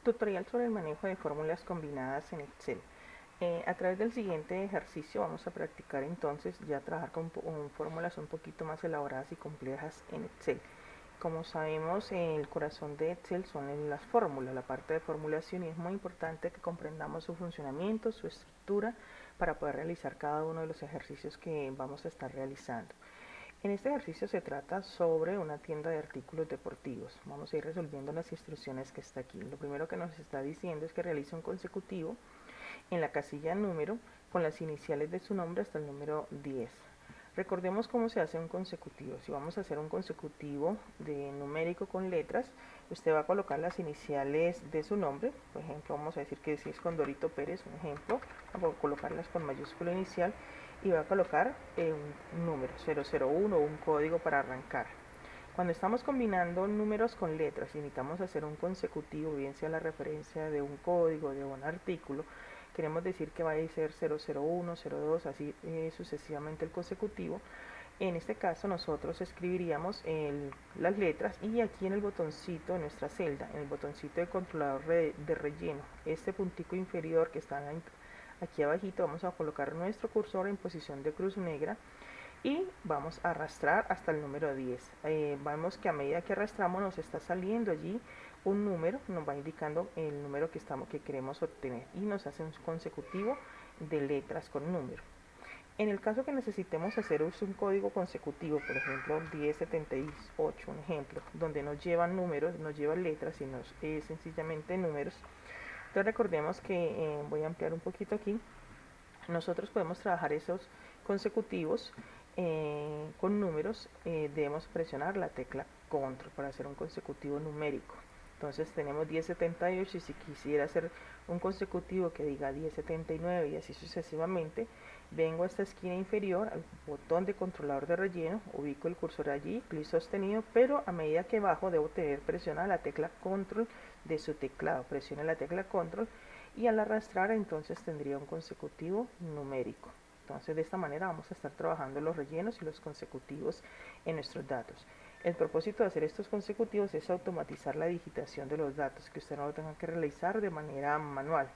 Tutorial sobre el manejo de fórmulas combinadas en Excel. A través del siguiente ejercicio vamos a practicar entonces ya trabajar con fórmulas un poquito más elaboradas y complejas en Excel. Como sabemos, el corazón de Excel son las fórmulas, la parte de formulación, y es muy importante que comprendamos su funcionamiento, su estructura, para poder realizar cada uno de los ejercicios que vamos a estar realizando. En este ejercicio se trata sobre una tienda de artículos deportivos. Vamos a ir resolviendo las instrucciones que está aquí. Lo primero que nos está diciendo es que realice un consecutivo en la casilla número con las iniciales de su nombre hasta el número 10. Recordemos cómo se hace un consecutivo. Si vamos a hacer un consecutivo de numérico con letras, usted va a colocar las iniciales de su nombre. Por ejemplo, vamos a decir que si es Condorito Pérez, un ejemplo, vamos a colocarlas con mayúscula inicial y va a colocar un número 001 o un código para arrancar. Cuando estamos combinando números con letras y necesitamos hacer un consecutivo, bien sea la referencia de un código, de un artículo, queremos decir que va a ser 001, 02, así sucesivamente el consecutivo. En este caso nosotros escribiríamos las letras, y aquí en el botoncito de nuestra celda, en el botoncito de controlador de relleno, este puntico inferior que está aquí abajito, vamos a colocar nuestro cursor en posición de cruz negra y vamos a arrastrar hasta el número 10. Vemos que a medida que arrastramos nos está saliendo allí un número, nos va indicando el número que queremos obtener, y nos hace un consecutivo de letras con número. En el caso que necesitemos hacer un código consecutivo, por ejemplo 1078, un ejemplo, donde no llevan números, no llevan letras, sino sencillamente números. Entonces recordemos que, voy a ampliar un poquito aquí, nosotros podemos trabajar esos consecutivos con números. Debemos presionar la tecla control para hacer un consecutivo numérico. Entonces tenemos 1078, y si quisiera hacer un consecutivo que diga 1079 y así sucesivamente, vengo a esta esquina inferior al botón de controlador de relleno, ubico el cursor allí, clic sostenido, pero a medida que bajo debo tener presionada la tecla control de su teclado. Presione la tecla control y al arrastrar entonces tendría un consecutivo numérico. Entonces de esta manera vamos a estar trabajando los rellenos y los consecutivos en nuestros datos. El propósito de hacer estos consecutivos es automatizar la digitación de los datos, que usted no lo tenga que realizar de manera manual.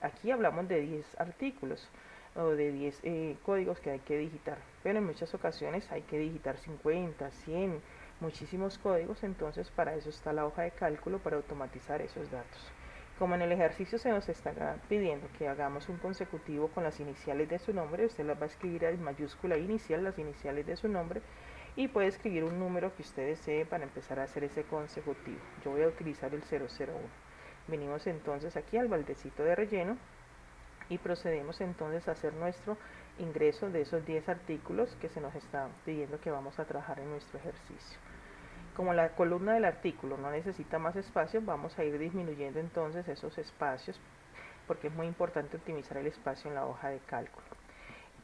Aquí hablamos de 10 artículos o de 10 códigos que hay que digitar, pero en muchas ocasiones hay que digitar 50, 100, muchísimos códigos. Entonces para eso está la hoja de cálculo, para automatizar esos datos. Como en el ejercicio se nos está pidiendo que hagamos un consecutivo con las iniciales de su nombre, usted las va a escribir en mayúscula inicial, las iniciales de su nombre, y puede escribir un número que usted desee para empezar a hacer ese consecutivo. Yo voy a utilizar el 001. Venimos entonces aquí al baldecito de relleno y procedemos entonces a hacer nuestro ingreso de esos 10 artículos que se nos está pidiendo que vamos a trabajar en nuestro ejercicio. Como la columna del artículo no necesita más espacio, vamos a ir disminuyendo entonces esos espacios, porque es muy importante optimizar el espacio en la hoja de cálculo.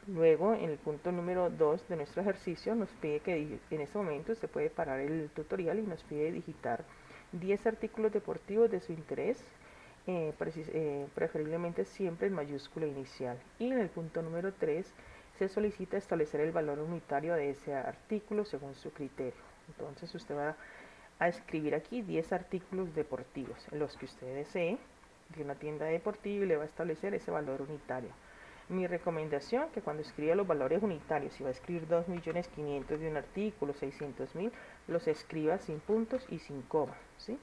Luego, en el punto número 2 de nuestro ejercicio, nos pide que en este momento usted puede parar el tutorial y nos pide digitar 10 artículos deportivos de su interés, preferiblemente siempre en mayúscula inicial. Y en el punto número 3 se solicita establecer el valor unitario de ese artículo según su criterio. Entonces usted va a escribir aquí 10 artículos deportivos en los que usted desee de una tienda deportiva, y le va a establecer ese valor unitario. Mi recomendación, que cuando escriba los valores unitarios, si va a escribir 2.500.000 de un artículo, 600.000, los escriba sin puntos y sin coma, ¿sí?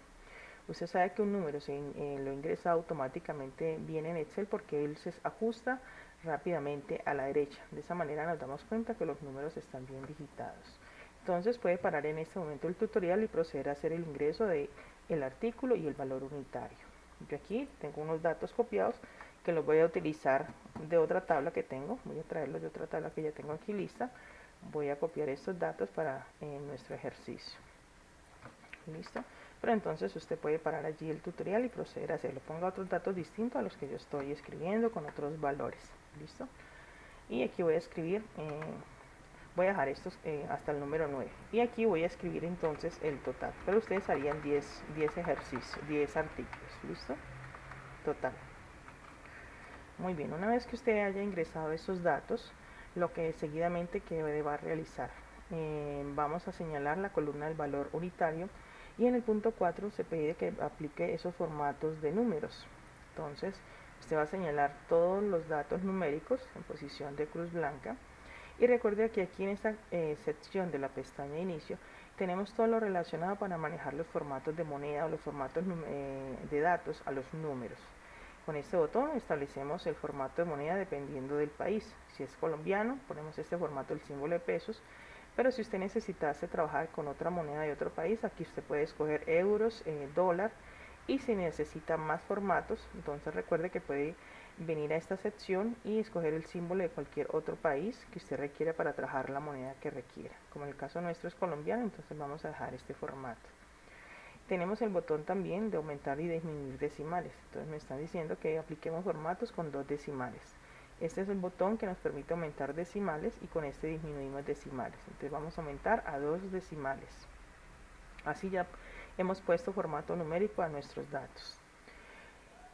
Usted sabe que un número lo ingresa automáticamente bien en Excel, porque él se ajusta rápidamente a la derecha. De esa manera nos damos cuenta que los números están bien digitados. Entonces puede parar en este momento el tutorial y proceder a hacer el ingreso del artículo y el valor unitario. Yo aquí tengo unos datos copiados que los voy a utilizar de otra tabla que tengo. Voy a traerlos de otra tabla que ya tengo aquí lista. Voy a copiar estos datos para nuestro ejercicio. ¿Listo? Pero entonces usted puede parar allí el tutorial y proceder a hacerlo. Ponga otros datos distintos a los que yo estoy escribiendo, con otros valores. ¿Listo? Y aquí voy a escribir, voy a dejar estos hasta el número 9. Y aquí voy a escribir entonces el total. Pero ustedes harían 10 ejercicios, 10 artículos. ¿Listo? Total. Muy bien, una vez que usted haya ingresado esos datos, lo que seguidamente que va a realizar, vamos a señalar la columna del valor unitario, Y en el punto 4 se pide que aplique esos formatos de números. Entonces, usted va a señalar todos los datos numéricos en posición de cruz blanca. Y recuerde que aquí en esta sección de la pestaña inicio tenemos todo lo relacionado para manejar los formatos de moneda o los formatos de datos a los números. Con este botón establecemos el formato de moneda dependiendo del país. Si es colombiano, ponemos este formato, el símbolo de pesos. Pero si usted necesitase trabajar con otra moneda de otro país, aquí usted puede escoger euros, dólar. Y si necesita más formatos, entonces recuerde que puede venir a esta sección y escoger el símbolo de cualquier otro país que usted requiera para trabajar la moneda que requiera. Como en el caso nuestro es colombiano, entonces vamos a dejar este formato. Tenemos el botón también de aumentar y disminuir decimales. Entonces me están diciendo que apliquemos formatos con 2 decimales. Este es el botón que nos permite aumentar decimales y con este disminuimos decimales. Entonces vamos a aumentar a 2 decimales. Así ya hemos puesto formato numérico a nuestros datos.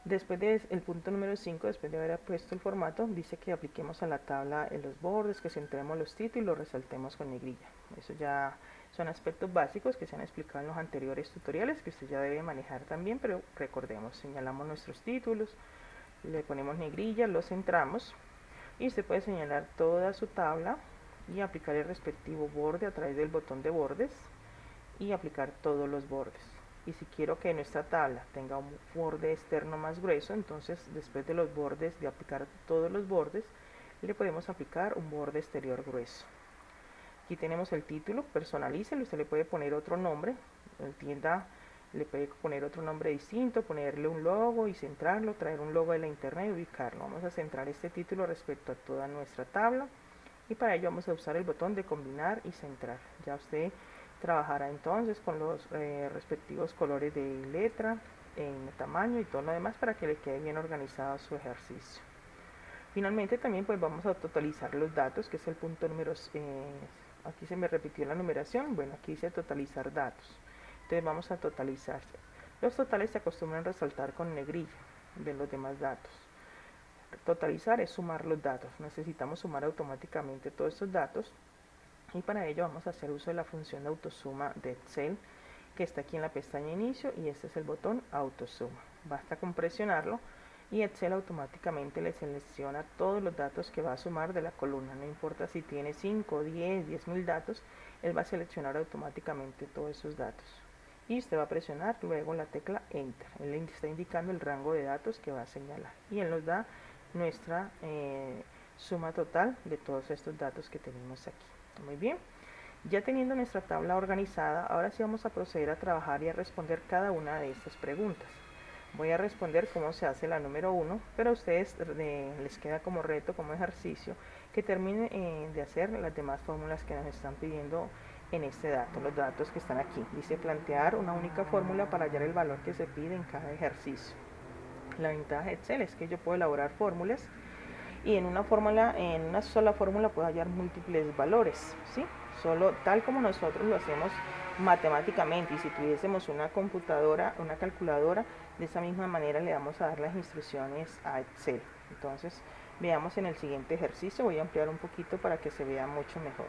Después del punto número 5, después de haber puesto el formato, dice que apliquemos a la tabla en los bordes, que centremos los títulos y los resaltemos con negrilla. Eso ya son aspectos básicos que se han explicado en los anteriores tutoriales, que usted ya debe manejar también, pero recordemos, señalamos nuestros títulos, le ponemos negrilla, los centramos y usted puede señalar toda su tabla y aplicar el respectivo borde a través del botón de bordes y aplicar todos los bordes. Y si quiero que nuestra tabla tenga un borde externo más grueso, entonces después de los bordes, de aplicar todos los bordes, le podemos aplicar un borde exterior grueso. Aquí tenemos el título, personalícelo, usted le puede poner otro nombre, en tienda le puede poner otro nombre distinto, ponerle un logo y centrarlo, traer un logo de la internet y ubicarlo. Vamos a centrar este título respecto a toda nuestra tabla y para ello vamos a usar el botón de combinar y centrar. Ya usted trabajará entonces con los respectivos colores de letra, en tamaño y todo lo demás para que le quede bien organizado su ejercicio. Finalmente también pues vamos a totalizar los datos, que es el punto número, aquí se me repitió la numeración, bueno aquí dice totalizar datos, entonces vamos a totalizar. Los totales se acostumbran a resaltar con negrilla de los demás datos. Totalizar es sumar los datos, necesitamos sumar automáticamente todos estos datos y para ello vamos a hacer uso de la función de autosuma de Excel que está aquí en la pestaña inicio y este es el botón autosuma. Basta con presionarlo y Excel automáticamente le selecciona todos los datos que va a sumar de la columna, no importa si tiene 5, 10, 10.000 datos, él va a seleccionar automáticamente todos esos datos y usted va a presionar luego la tecla Enter, él le está indicando el rango de datos que va a señalar y él nos da nuestra suma total de todos estos datos que tenemos aquí. Muy bien, ya teniendo nuestra tabla organizada, ahora sí vamos a proceder a trabajar y a responder cada una de estas preguntas. Voy a responder cómo se hace la número 1, pero a ustedes les queda como reto, como ejercicio, que terminen de hacer las demás fórmulas que nos están pidiendo en este dato, los datos que están aquí. Dice plantear una única fórmula para hallar el valor que se pide en cada ejercicio. La ventaja de Excel es que yo puedo elaborar fórmulas y en una sola fórmula puedo hallar múltiples valores, ¿sí? Solo tal como nosotros lo hacemos matemáticamente, y si tuviésemos una computadora, una calculadora, de esa misma manera le vamos a dar las instrucciones a Excel. Entonces veamos en el siguiente ejercicio, voy a ampliar un poquito para que se vea mucho mejor.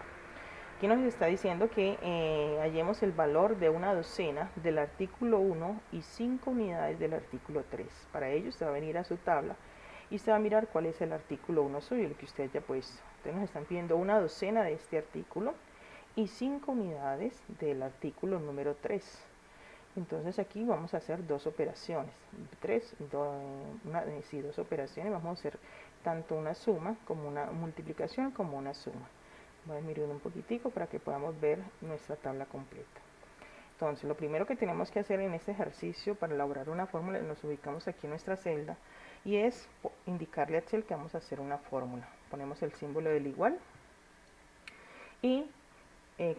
Aquí nos está diciendo que hallemos el valor de una docena del artículo 1 y 5 unidades del artículo 3. Para ello usted va a venir a su tabla y usted va a mirar cuál es el artículo 1 suyo, el que usted haya puesto. Entonces nos están pidiendo una docena de este artículo y 5 unidades del artículo número 3. Entonces aquí vamos a hacer dos operaciones, dos operaciones, vamos a hacer tanto una suma como una multiplicación como una suma. Voy a mirar un poquitico para que podamos ver nuestra tabla completa. Entonces lo primero que tenemos que hacer en este ejercicio para elaborar una fórmula, nos ubicamos aquí en nuestra celda y es indicarle a Excel que vamos a hacer una fórmula. Ponemos el símbolo del igual y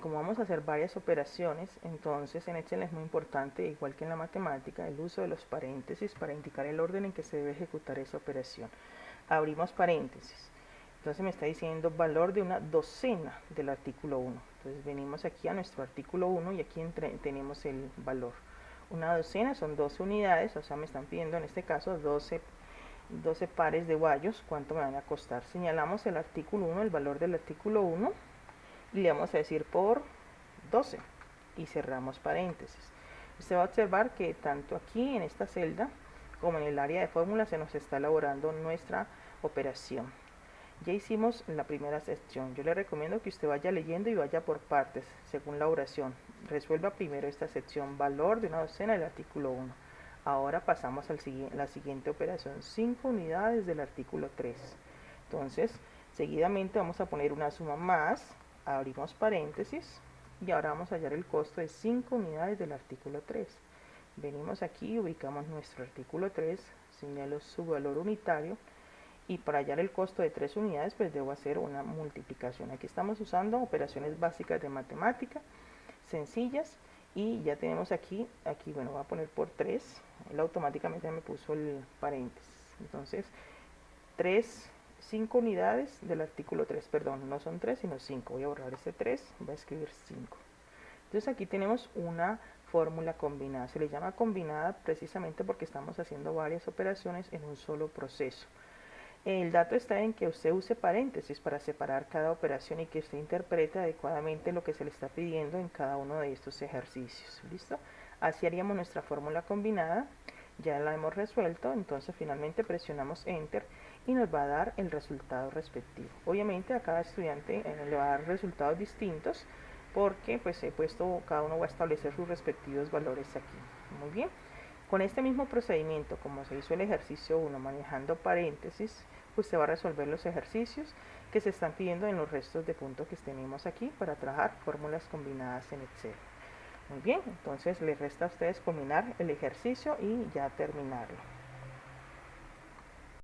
como vamos a hacer varias operaciones, entonces en Excel es muy importante, igual que en la matemática, el uso de los paréntesis para indicar el orden en que se debe ejecutar esa operación. Abrimos paréntesis. Entonces me está diciendo valor de una docena del artículo 1. Entonces venimos aquí a nuestro artículo 1 y aquí tenemos el valor. Una docena son 12 unidades, o sea me están pidiendo en este caso 12 pares de guayos, ¿cuánto me van a costar? Señalamos el artículo 1, el valor del artículo 1, y le vamos a decir por 12 y cerramos paréntesis. Usted va a observar que tanto aquí en esta celda como en el área de fórmula se nos está elaborando nuestra operación. Ya hicimos la primera sección. Yo le recomiendo que usted vaya leyendo y vaya por partes, según la oración. Resuelva primero esta sección, valor de una docena del artículo 1. Ahora pasamos a la siguiente operación, 5 unidades del artículo 3. Entonces, seguidamente vamos a poner una suma más, abrimos paréntesis, y ahora vamos a hallar el costo de 5 unidades del artículo 3. Venimos aquí, ubicamos nuestro artículo 3, señalo su valor unitario, y para hallar el costo de 3 unidades pues debo hacer una multiplicación. Aquí estamos usando operaciones básicas de matemática sencillas, y ya tenemos aquí bueno, voy a poner por 3, él automáticamente me puso el paréntesis. Entonces 3, 5 unidades del artículo 3, perdón, no son 3 sino 5, voy a borrar este 3, voy a escribir 5. Entonces aquí tenemos una fórmula combinada, se le llama combinada precisamente porque estamos haciendo varias operaciones en un solo proceso. El dato está en que usted use paréntesis para separar cada operación y que usted interprete adecuadamente lo que se le está pidiendo en cada uno de estos ejercicios. ¿Listo? Así haríamos nuestra fórmula combinada. Ya la hemos resuelto, entonces finalmente presionamos Enter y nos va a dar el resultado respectivo. Obviamente a cada estudiante le va a dar resultados distintos porque pues he puesto, cada uno va a establecer sus respectivos valores aquí. Muy bien. Con este mismo procedimiento, como se hizo el ejercicio 1 manejando paréntesis, usted va a resolver los ejercicios que se están pidiendo en los restos de puntos que tenemos aquí para trabajar fórmulas combinadas en Excel. Muy bien, entonces les resta a ustedes combinar el ejercicio y ya terminarlo.